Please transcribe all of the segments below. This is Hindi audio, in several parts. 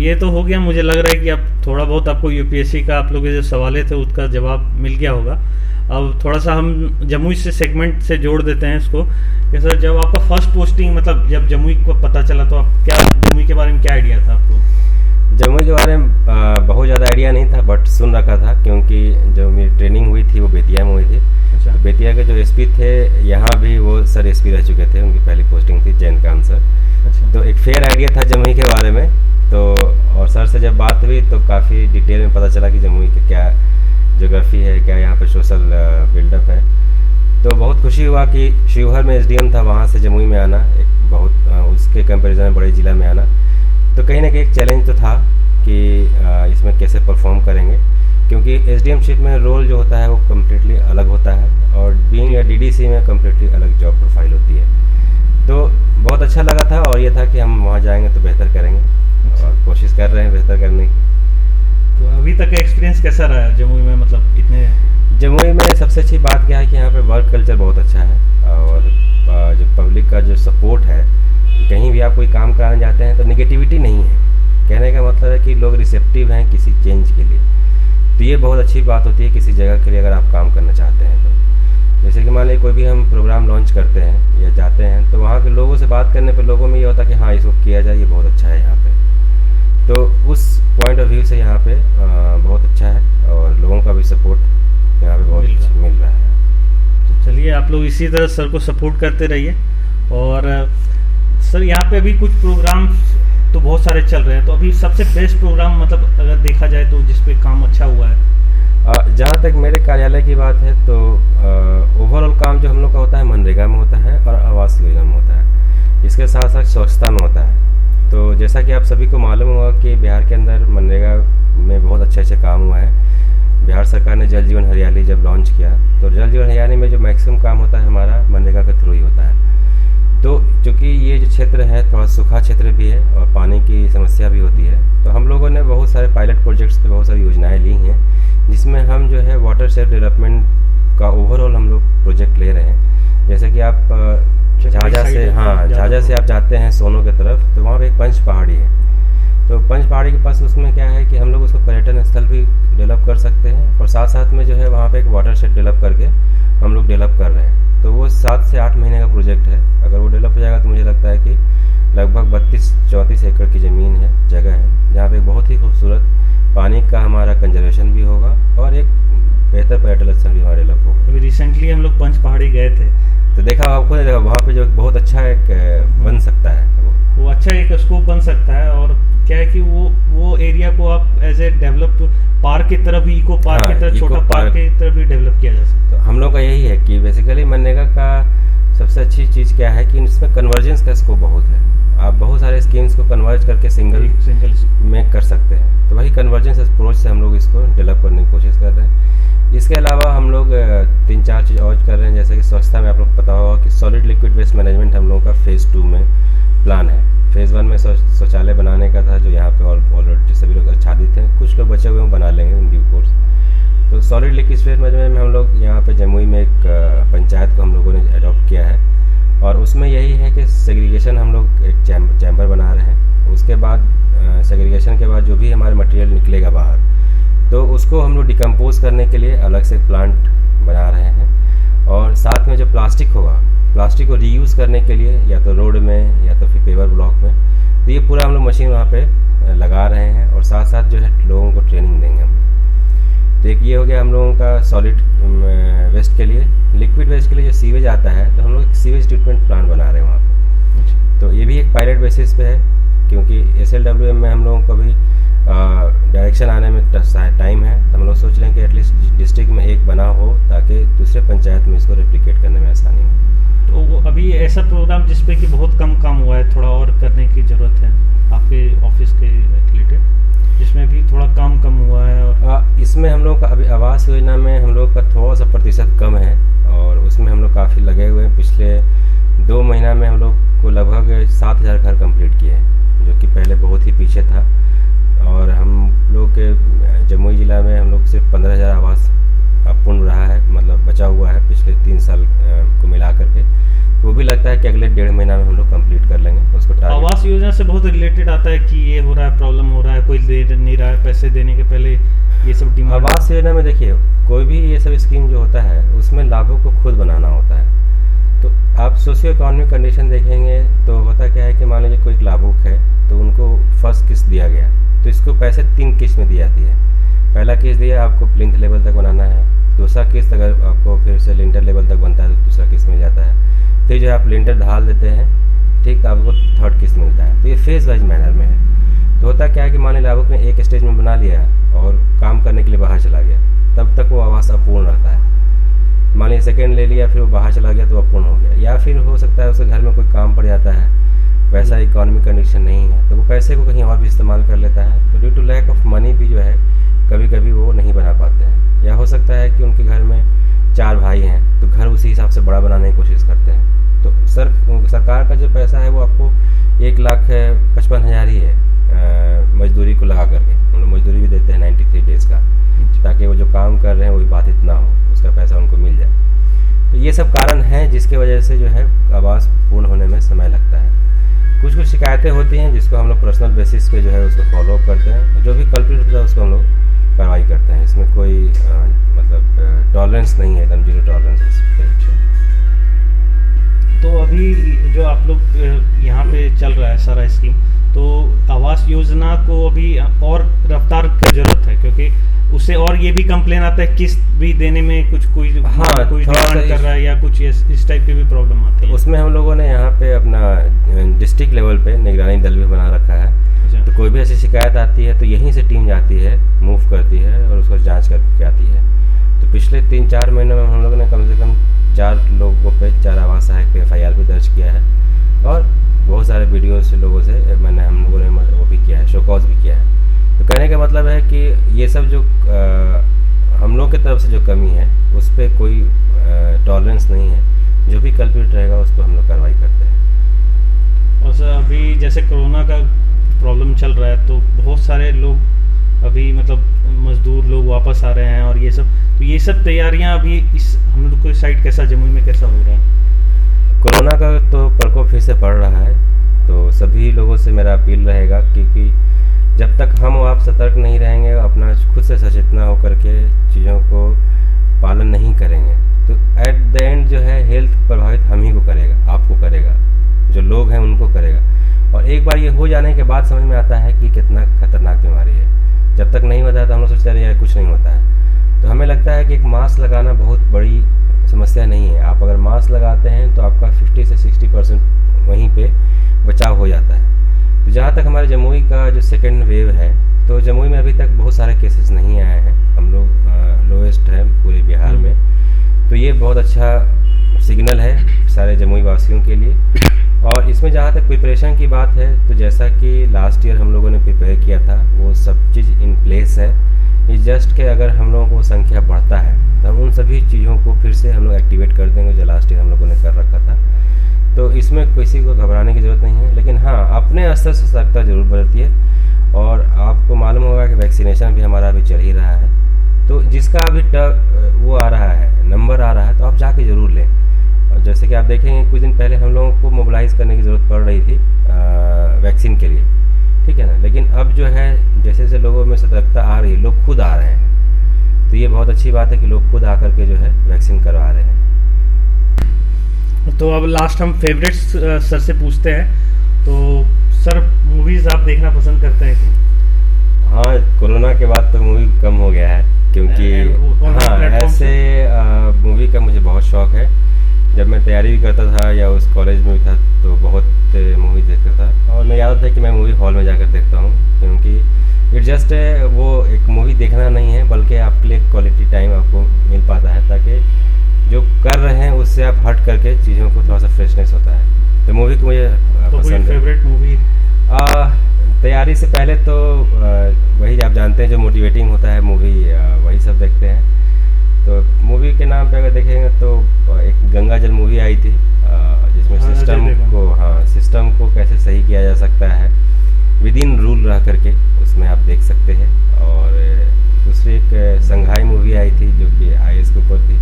ये तो हो गया, मुझे लग रहा है कि अब थोड़ा बहुत आपको यूपीएससी का आप लोग के जो सवाल थे उसका जवाब मिल गया होगा। अब थोड़ा सा हम जमुई से सेगमेंट से जोड़ देते हैं इसको कि सर जब आपका फर्स्ट पोस्टिंग, मतलब जब जमुई को पता चला तो आप क्या जमुई के बारे में क्या आइडिया था आपको? जमुई के बारे में बहुत ज़्यादा आइडिया नहीं था, बट सुन रखा था, क्योंकि जो मेरी ट्रेनिंग हुई थी वो बेतिया में हुई थी। अच्छा। तो बेतिया के जो एसपी थे यहाँ भी वो सर एसपी रह चुके थे, उनकी पहली पोस्टिंग थी जैनकांत सर। अच्छा। तो एक फेयर आइडिया था जमुई के बारे में। तो और सर से जब बात हुई तो काफ़ी डिटेल में पता चला कि जमुई के क्या ज्योग्राफी है, क्या यहाँ पे सोशल बिल्डअप है। तो बहुत खुशी हुआ कि शिवहर में एसडीएम था, वहाँ से जमुई में आना एक बहुत उसके कंपैरिजन में बड़े ज़िला में आना, तो कहीं ना कहीं एक चैलेंज तो था कि इसमें कैसे परफॉर्म करेंगे, क्योंकि एसडीएमशिप में रोल जो होता है वो कम्प्लीटली अलग होता है और बीइंग डीडीसी में कम्प्लीटली अलग जॉब प्रोफाइल होती है। तो बहुत अच्छा लगा था और ये था कि हम वहाँ जाएंगे तो बेहतर करेंगे और कोशिश कर रहे हैं बेहतर करने की। तो अभी तक का एक्सपीरियंस कैसा रहा है जमुई में, मतलब इतने? जमुई में सबसे अच्छी बात क्या है कि यहाँ पे वर्क कल्चर बहुत अच्छा है और जो पब्लिक का जो सपोर्ट है, कहीं भी आप कोई काम कराने जाते हैं तो निगेटिविटी नहीं है। कहने का मतलब है कि लोग रिसेप्टिव हैं किसी चेंज के लिए, तो ये बहुत अच्छी बात होती है किसी जगह के लिए अगर आप काम करना चाहते हैं तो। जैसे कि मान लीजिए कोई भी हम प्रोग्राम लॉन्च करते हैं या जाते हैं तो वहाँ के लोगों से बात करने पे लोगों में ये होता है कि हाँ इसको किया जाए, ये बहुत अच्छा है यहाँ पे। तो उस पॉइंट ऑफ व्यू से यहाँ पे बहुत अच्छा है और लोगों का भी सपोर्ट यहाँ पे बहुत मिल रहा है। तो चलिए आप लोग इसी तरह सर को सपोर्ट करते रहिए। और सर यहाँ पे अभी कुछ प्रोग्राम तो बहुत सारे चल रहे हैं, तो अभी सबसे बेस्ट प्रोग्राम मतलब अगर देखा जाए तो जिस पे काम अच्छा हुआ है? जहाँ तक मेरे कार्यालय की बात है तो ओवरऑल काम जो हम लोग का होता है मनरेगा में होता है और आवास योजना में होता है, इसके साथ साथ स्वच्छता में होता है। तो जैसा कि आप सभी को मालूम होगा कि बिहार के अंदर मनरेगा में बहुत अच्छे अच्छे काम हुआ है। बिहार सरकार ने जल जीवन हरियाली जब लॉन्च किया तो जल जीवन हरियाली में जो मैक्सिमम काम होता है हमारा मनरेगा के थ्रू ही होता है। तो चूँकि ये जो क्षेत्र है थोड़ा सूखा क्षेत्र भी है और पानी की समस्या भी होती है, तो हम लोगों ने बहुत सारे पायलट प्रोजेक्ट्स पे बहुत सारी योजनाएं ली हैं, जिसमें हम जो है वाटर सेल्फ डेवलपमेंट का ओवरऑल हम लोग प्रोजेक्ट ले रहे हैं। जैसे कि आप झाझा से झाझा से आप जाते हैं सोनो की तरफ, तो वहाँ पे एक पंच पहाड़ी है। तो पंच पहाड़ी के पास उसमें क्या है कि हम लोग उसको पर्यटन स्थल भी डेवलप कर सकते हैं और साथ साथ में जो है वहाँ पे एक वाटर शेड डेवलप करके हम लोग डेवलप कर रहे हैं। तो वो 7 से 8 महीने का प्रोजेक्ट है। अगर वो डेवलप हो जाएगा तो मुझे लगता है कि लगभग 32-34 एकड़ की ज़मीन है, जगह है, जहाँ पे बहुत ही खूबसूरत पानी का हमारा कंजर्वेशन भी होगा और एक बेहतर पर्यटन स्थल भी हमारा डेवलप होगा। अभी रिसेंटली हम लोग पंच पहाड़ी गए थे, तो देखा आपको देखा वहाँ पे जो बहुत अच्छा एक बन सकता है, वो अच्छा एक स्कोप बन सकता है। और क्या है कि वो एरिया को आप एज ए डेवलप पार्क की तरफ भी, इको पार्क की तरफ, छोटा पार्क की तरफ भी डेवलप किया जा सकता है। तो हम लोग का यही है कि बेसिकली मनरेगा का सबसे अच्छी चीज़ क्या है कि इसमें कन्वर्जेंस का स्कोप बहुत है। आप बहुत सारे स्कीम्स को कन्वर्ज करके सिंगल में कर सकते हैं, तो वही कन्वर्जेंस अप्रोच से हम लोग इसको डेवलप करने की कोशिश कर रहे हैं। इसके अलावा हम लोग 3-4 चीज़ और कर रहे हैं। जैसे कि स्वच्छता में आप लोग पता होगा कि सॉलिड लिक्विड वेस्ट मैनेजमेंट हम लोगों का फेज़ 2 में प्लान है। फेज़ 1 में शौचालय बनाने का था, जो यहाँ पे ऑलरेडी सभी लोग आच्छादित हैं, कुछ लोग बचे हुए बना लेंगे इन ड्यू कोर्स। तो सॉलिड लिक्विड वेस्ट मैनेजमेंट में हम लोग यहाँ पे जमुई में एक पंचायत को हम लोगों ने अडॉप्ट किया है और उसमें यही है कि सेग्रीगेशन हम लोग एक चैम्बर बना रहे हैं। उसके बाद सेग्रीगेशन के बाद जो भी हमारे मटेरियल निकलेगा बाहर, तो उसको हम लोग डिकम्पोज करने के लिए अलग से प्लांट बना रहे हैं। और साथ में जो प्लास्टिक होगा, प्लास्टिक को रीयूज़ करने के लिए या तो रोड में या तो फिर पेवर ब्लॉक में, तो ये पूरा हम लोग मशीन वहाँ पे लगा रहे हैं और साथ साथ जो है लोगों को ट्रेनिंग देंगे हम। तो एक ये हो गया हम लोगों का सॉलिड वेस्ट के लिए। लिक्विड वेस्ट के लिए जो सीवेज आता है, तो हम लोग एक सीवेज ट्रीटमेंट प्लांट बना रहे हैं वहाँ पे। तो ये भी एक पायलट बेसिस पे है, क्योंकि SLWM में हम लोगों को भी डायरेक्शन आने में टाइम है, तो हम लोग सोच रहे हैं कि एटलीस्ट डिस्ट्रिक्ट में एक बना हो ताकि दूसरे पंचायत में इसको रेप्लिकेट करने में आसानी हो। तो वो अभी ऐसा प्रोग्राम जिसपे कि बहुत कम काम हुआ है, थोड़ा और करने की ज़रूरत है आपके ऑफिस के रिलेटेड, जिसमें भी थोड़ा काम कम हुआ है? और इसमें हम लोग का अभी आवास योजना में हम लोग का थोड़ा सा प्रतिशत कम है और उसमें हम लोग काफ़ी लगे हुए हैं। पिछले 2 महीना में हम लोग को लगभग 7000 घर कंप्लीट किए हैं, जो कि पहले बहुत ही पीछे था। और हम लोग के जमुई ज़िला में हम लोग सिर्फ 15,000 आवास अपूर्ण रहा है, मतलब बचा हुआ है पिछले 3 साल को मिला करके, वो भी लगता है कि अगले 1.5 महीना में हम लोग कंप्लीट कर लेंगे उसको। आवास योजना से बहुत रिलेटेड आता है कि ये हो रहा है, प्रॉब्लम हो रहा है, कोई दे नहीं रहा है पैसे देने के पहले, ये सब डिमांड। आवास योजना में देखिए, कोई भी ये सब स्कीम जो होता है उसमें लाभों को खुद बनाना होता है। तो आप सोशियो इकोनॉमिक कंडीशन देखेंगे तो होता क्या है कि मान लीजिए कोई लाभुक है तो उनको फर्स्ट किस्त दिया गया, तो इसको पैसे 3 किस्त में दी जाती है। पहला किस्त दिया आपको प्लिंथ लेवल तक बनाना है, दूसरा किस्त अगर आपको फिर से लिंटर लेवल तक बनता है तो दूसरा किस्त मिल जाता है, फिर जो आप लिंटर ढाल देते हैं, ठीक, आपको 3rd किस्त मिलता है। तो ये फेज वाइज मैनर में है। तो होता क्या है कि मान लीजिए लाभुक ने एक स्टेज में बना लिया और काम करने के लिए बाहर चला गया, तब तक वो आवास अपूर्ण रहता है। मान लीजिए सेकेंड ले लिया, फिर वो बाहर चला गया तो अपूर्ण हो गया। या फिर हो सकता है उसके घर में कोई काम पड़ जाता है, वैसा इकोनॉमिक कंडीशन नहीं है, तो वो पैसे को कहीं और भी इस्तेमाल कर लेता है। तो due to lack of money भी जो है कभी कभी वो नहीं बना पाते हैं। या हो सकता है कि उनके घर में 4 भाई हैं तो घर उसी हिसाब से बड़ा बनाने की कोशिश करते हैं। तो सरकार का जो पैसा है वो आपको 1,55,000 ही है मजदूरी को लगा करके। हम लोग मजदूरी भी देते हैं 93 डेज़ का, ताकि वो जो काम कर रहे हैं वही बाधित ना हो, उसका पैसा उनको मिल जाए। तो ये सब कारण हैं जिसके वजह से जो है आवास पूर्ण होने में समय लगता है। कुछ कुछ शिकायतें होती हैं जिसको हम लोग पर्सनल बेसिस पे जो है उसको फॉलो अप करते हैं, जो भी कल्प्रिट होता है उसको हम लोग कार्रवाई करते हैं। इसमें कोई मतलब टॉलरेंस नहीं है, एकदम 0 टॉलरेंस है इस पे। तो अभी जो आप लोग यहाँ पे चल रहा है सारा स्कीम, तो आवास योजना को अभी और रफ्तार की जरूरत है, क्योंकि उससे और ये भी कंप्लेन आता है किस्त भी देने में कुछ कोई डिमांड कर रहा है या कुछ इस टाइप की भी प्रॉब्लम आती है। उसमें हम लोगों ने यहाँ पे अपना डिस्ट्रिक्ट लेवल पे निगरानी दल भी बना रखा है। तो कोई भी ऐसी शिकायत आती है तो यहीं से टीम जाती है, मूव करती है और उसको जांच करके आती है। तो पिछले 3-4 महीनों में हम लोगों ने कम से कम 4 लोगों पे 4 आवास सहायक पे FIR भी दर्ज किया है, और बहुत सारे वीडियो से लोगों से हम लोगों ने वो भी किया है, शोकॉज भी किया है। तो कहने का मतलब है कि ये सब जो हम लोग की तरफ से जो कमी है उस पर कोई टॉलरेंस नहीं है। जो भी कल्प्रिट रहेगा उस पर हम लोग कार्रवाई करते हैं। और सर अभी जैसे कोरोना का प्रॉब्लम चल रहा है तो बहुत सारे लोग अभी मतलब मजदूर लोग वापस आ रहे हैं और ये सब, तो ये सब तैयारियां अभी इस हम लोग को साइड कैसा, जमुई में कैसा हो रहा है? कोरोना का तो प्रकोप फिर से बढ़ रहा है, तो सभी लोगों से मेरा अपील रहेगा क्योंकि जब तक हम आप सतर्क नहीं रहेंगे, अपना खुद से सचेतना होकर के चीज़ों को पालन नहीं करेंगे, तो एट द एंड जो है हेल्थ प्रभावित हम ही को करेगा, आपको करेगा, जो लोग हैं उनको करेगा। और एक बार ये हो जाने के बाद समझ में आता है कि कितना खतरनाक बीमारी है। जब तक नहीं होता है तो हम लोग सोचते हैं यार कुछ नहीं होता है। तो हमें लगता है कि एक मास्क लगाना बहुत बड़ी समस्या नहीं है। आप अगर मास्क लगाते हैं तो आपका 50 से 60% वहीं पे बचाव हो जाता है। तो जहाँ तक हमारे जमुई का जो सेकेंड वेव है, तो जमुई में अभी तक बहुत सारे केसेस नहीं आए हैं। हम लोग लोएस्ट है पूरे बिहार में, तो ये बहुत अच्छा सिग्नल है सारे जमुई वासियों के लिए। और इसमें जहाँ तक प्रिपरेशन की बात है, तो जैसा कि लास्ट ईयर हम लोगों ने प्रिपेयर किया था वो सब चीज़ इन प्लेस है। इस जस्ट के अगर हम लोगों को संख्या बढ़ता है तो हम उन सभी चीज़ों को फिर से हम लोग एक्टिवेट कर देंगे जो लास्ट ईयर हम लोगों ने कर रखा था। तो इसमें किसी को घबराने की ज़रूरत नहीं है, लेकिन हाँ अपने स्तर से सतर्कता जरूर बरतिए। और आपको मालूम होगा कि वैक्सीनेशन भी हमारा अभी चल ही रहा है, तो जिसका अभी वो आ रहा है, नंबर आ रहा है, तो आप जाके ज़रूर लें। और जैसे कि आप देखेंगे कुछ दिन पहले हम लोगों को मोबिलाइज़ करने की ज़रूरत पड़ रही थी वैक्सीन के लिए, ठीक है ना, लेकिन अब जो है जैसे जैसे लोगों में सतर्कता आ रही है, लोग खुद आ रहे हैं। तो ये बहुत अच्छी बात है कि लोग खुद आकर के जो है वैक्सीन करवा रहे हैं। तो अब लास्ट हम फेवरेट सर से पूछते हैं, तो सर मूवीज़ आप देखना पसंद करते हैं कि? हाँ, कोरोना के बाद तो मूवी कम हो गया है, क्योंकि हाँ ऐसे मूवी का मुझे बहुत शौक है। जब मैं तैयारी भी करता था या उस कॉलेज में भी था तो बहुत मूवी देखता था, और मैं याद था कि मैं मूवी हॉल में जाकर देखता हूँ, क्योंकि इट जस्ट वो एक मूवी देखना नहीं है, बल्कि आपके लिए क्वालिटी टाइम आपको मिल पाता है, ताकि जो कर रहे हैं उससे आप हट करके चीज़ों को थोड़ा सा फ्रेशनेस होता है। तो मूवी को मुझे पसंद है। फेवरेट मूवी तैयारी से पहले तो वही आप जानते हैं जो मोटिवेटिंग होता है मूवी, वही सब देखते हैं। तो मूवी के नाम पे अगर देखेंगे तो एक गंगा जल मूवी आई थी, जिसमें सिस्टम को कैसे सही किया जा सकता है विद इन रूल रह करके, उसमें आप देख सकते हैं। और दूसरी एक संघाई मूवी आई थी जो कि IAS के ऊपर थी,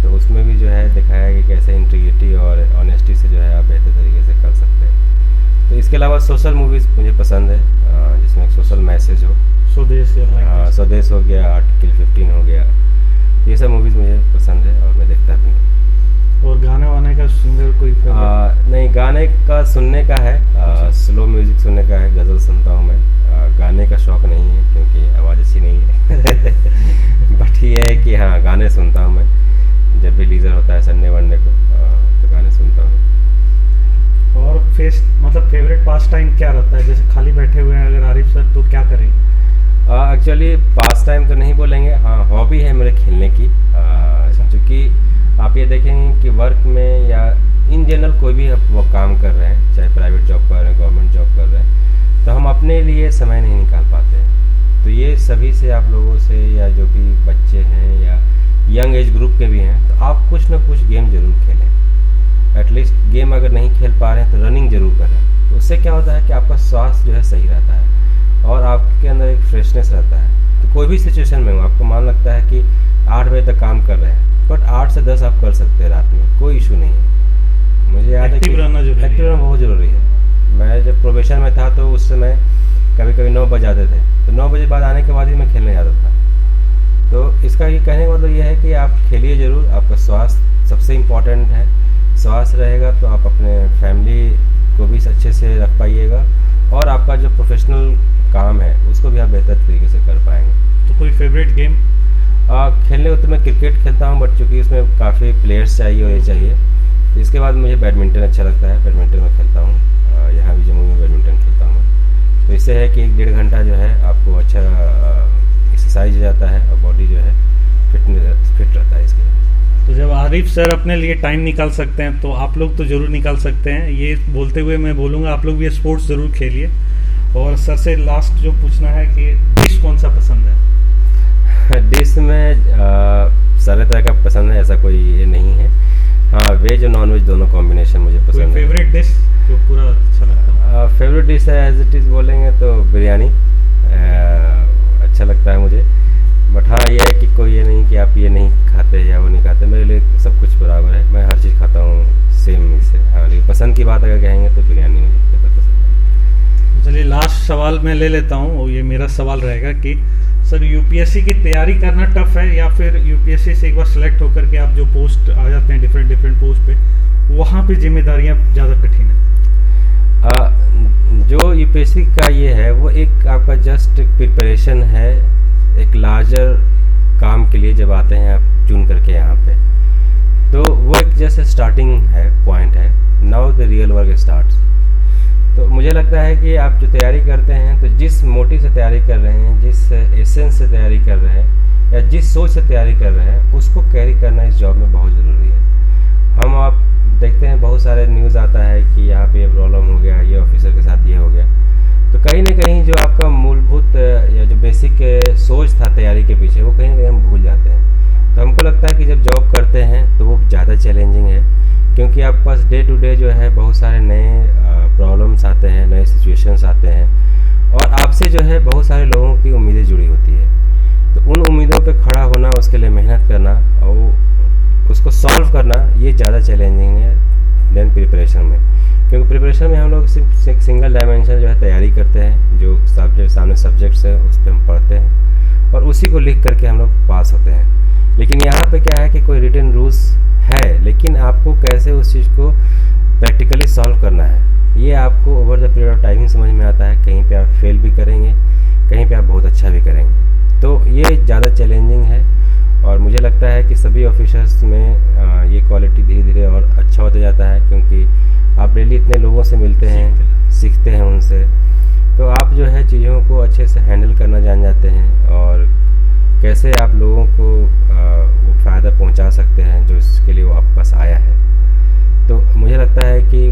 तो उसमें भी जो है दिखाया कि कैसे इंटीग्रिटी और ऑनेस्टी से जो है आप बेहतर तरीके से कर सकते हैं। तो इसके अलावा सोशल मूवीज़ मुझे पसंद है, जिसमें एक सोशल मैसेज हो। स्वदेश हो गया, आर्टिकल 15 हो गया, ये सब मूवीज़ मुझे पसंद है और मैं देखता भी हूँ। और गाने वाने का सिंगर कोई नहीं, गाने का सुनने का है, स्लो म्यूजिक सुनने का है, गज़ल सुनता हूँ मैं। गाने का शौक़ नहीं है क्योंकि आवाज़ अच्छी नहीं है बट ये है कि हाँ, गाने सुनता हूँ मैं। जब भी लीजर होता है संडे वनडे को तो गाने सुनता हूँ। और मतलब फेवरेट पास टाइम क्या रहता है? जैसे खाली बैठे हुए हैं अगर आरिफ सर, तो क्या करेंगे? एक्चुअली पास टाइम तो नहीं बोलेंगे, हाँ हॉबी है मेरे खेलने की। क्योंकि आप ये देखेंगे कि वर्क में या इन जनरल कोई भी आप वो काम कर रहे हैं, चाहे प्राइवेट जॉब कर रहे हैं, गवर्नमेंट जॉब कर रहे हैं, तो हम अपने लिए समय नहीं निकाल पाते हैं। तो ये सभी से आप लोगों से, या जो भी बच्चे हैं या यंग एज ग्रुप के भी हैं, तो आप कुछ ना कुछ गेम जरूर खेलें। एटलीस्ट गेम अगर नहीं खेल पा रहे हैं तो रनिंग जरूर करें। तो उससे क्या होता है कि आपका स्वास्थ्य जो है सही रहता है और आपके अंदर एक फ्रेशनेस रहता है। तो कोई भी सिचुएशन में हो, आपको मान लगता है कि 8 बजे तक काम कर रहे हैं, बट 8 से 10 आप कर सकते हैं रात में, कोई इशू नहीं है। मुझे याद है कि एक्टिव रहना बहुत ज़रूरी है। मैं जब प्रोबेशन में था तो उस समय कभी कभी 9 बज जाते थे, तो 9 बजे बाद आने के बाद ही मैं खेलने जाता था। तो इसका ये कहने का मतलब ये है कि आप खेलिए ज़रूर। आपका स्वास्थ्य सबसे इम्पोर्टेंट है। स्वास्थ्य रहेगा तो आप अपने फैमिली को भी अच्छे से रख पाइएगा और आपका जो प्रोफेशनल काम है उसको भी आप बेहतर तरीके से कर पाएंगे। तो कोई फेवरेट गेम? खेलने को तो मैं क्रिकेट खेलता हूँ, बट चूँकि उसमें काफ़ी प्लेयर्स चाहिए और ये चाहिए, तो इसके बाद मुझे बैडमिंटन अच्छा लगता है। बैडमिंटन में खेलता हूँ, यहाँ भी जम्मू में बैडमिंटन खेलता हूँ। तो इससे है कि 1-1.5 घंटा जो है आपको अच्छा एक्सरसाइज हो जाता है और बॉडी जो है फिट रहता है इसके लिए। तो जब आरिफ सर अपने लिए टाइम निकाल सकते हैं तो आप लोग तो ज़रूर निकाल सकते हैं। ये बोलते हुए मैं बोलूँगा आप लोग भी स्पोर्ट्स ज़रूर खेलिए। और सर से लास्ट जो पूछना है कि डिश कौन सा पसंद है? डिश में सारे तरह का पसंद है, ऐसा कोई ये नहीं है। हाँ, वेज और नॉन वेज दोनों कॉम्बिनेशन मुझे पसंद है। फेवरेट डिश जो पूरा अच्छा लगता है? फेवरेट डिश है एज इट इज़ बोलेंगे तो बिरयानी अच्छा लगता है मुझे। बट हाँ, ये है कि कोई ये नहीं कि आप ये नहीं खाते या वो नहीं खाते, मेरे लिए सब कुछ बराबर है। मैं हर चीज़ खाता हूँ सेम इससे। हाँ, लेकिन पसंद की बात अगर कहेंगे तो बिरयानी मुझे ज़्यादा पसंद है। चलिए लास्ट सवाल मैं ले लेता हूँ। ये मेरा सवाल रहेगा कि सर यूपीएससी की तैयारी करना टफ है या फिर यूपीएससी से एक बार सेलेक्ट होकर के आप जो पोस्ट आ जाते हैं डिफरेंट पोस्ट पे, वहाँ पे जिम्मेदारियाँ ज़्यादा कठिन है? जो यूपीएससी का ये है वो एक आपका जस्ट प्रिपरेशन है एक लार्जर काम के लिए। जब आते हैं आप चुन करके यहाँ पे, तो वो एक जैसे स्टार्टिंग है, पॉइंट है। Now the real work starts. तो मुझे लगता है कि आप जो तैयारी करते हैं, तो जिस मोटिव से तैयारी कर रहे हैं, जिस एसेंस से तैयारी कर रहे हैं या जिस सोच से तैयारी कर रहे हैं, उसको कैरी करना इस जॉब में बहुत ज़रूरी है। हम आप देखते हैं बहुत सारे न्यूज़ आता है कि यहाँ पे ये प्रॉब्लम हो गया, ये ऑफिसर के साथ ये हो गया। तो कहीं ना कहीं जो आपका मूलभूत या जो बेसिक सोच था तैयारी के पीछे, वो कहीं ना कहीं हम भूल जाते हैं। तो हमको लगता है कि जब जॉब करते हैं तो वो ज़्यादा चैलेंजिंग है, क्योंकि आपके पास डे टू डे जो है बहुत सारे नए प्रॉब्लम्स आते हैं, नए सिचुएशंस आते हैं और आपसे जो है बहुत सारे लोगों की उम्मीदें जुड़ी होती है। तो उन उम्मीदों पे खड़ा होना, उसके लिए मेहनत करना और उसको सॉल्व करना, ये ज़्यादा चैलेंजिंग है देन प्रिपरेशन में। क्योंकि प्रिपरेशन में हम लोग सिर्फ एक सिंगल डायमेंशन जो है तैयारी करते हैं, जो सामने सब्जेक्ट्स है उस पर हम पढ़ते हैं और उसी को लिख करके हम लोग पास होते हैं। लेकिन यहाँ पे क्या है कि कोई रिटन रूल्स है, लेकिन आपको कैसे उस चीज़ को प्रैक्टिकली सॉल्व करना है, ये आपको over the period of time ही समझ में आता है। कहीं पे आप फेल भी करेंगे, कहीं पे आप बहुत अच्छा भी करेंगे। तो ये ज़्यादा चैलेंजिंग है और मुझे लगता है कि सभी ऑफिसर्स में ये क्वालिटी धीरे धीरे और अच्छा होता जाता है, क्योंकि आप डेली इतने लोगों से मिलते हैं, सीखते हैं उनसे, तो आप जो है चीज़ों को अच्छे से हैंडल करना जान जाते हैं और कैसे आप लोगों को वो फ़ायदा पहुंचा सकते हैं जो इसके लिए वो आपके पास आया है। तो मुझे लगता है कि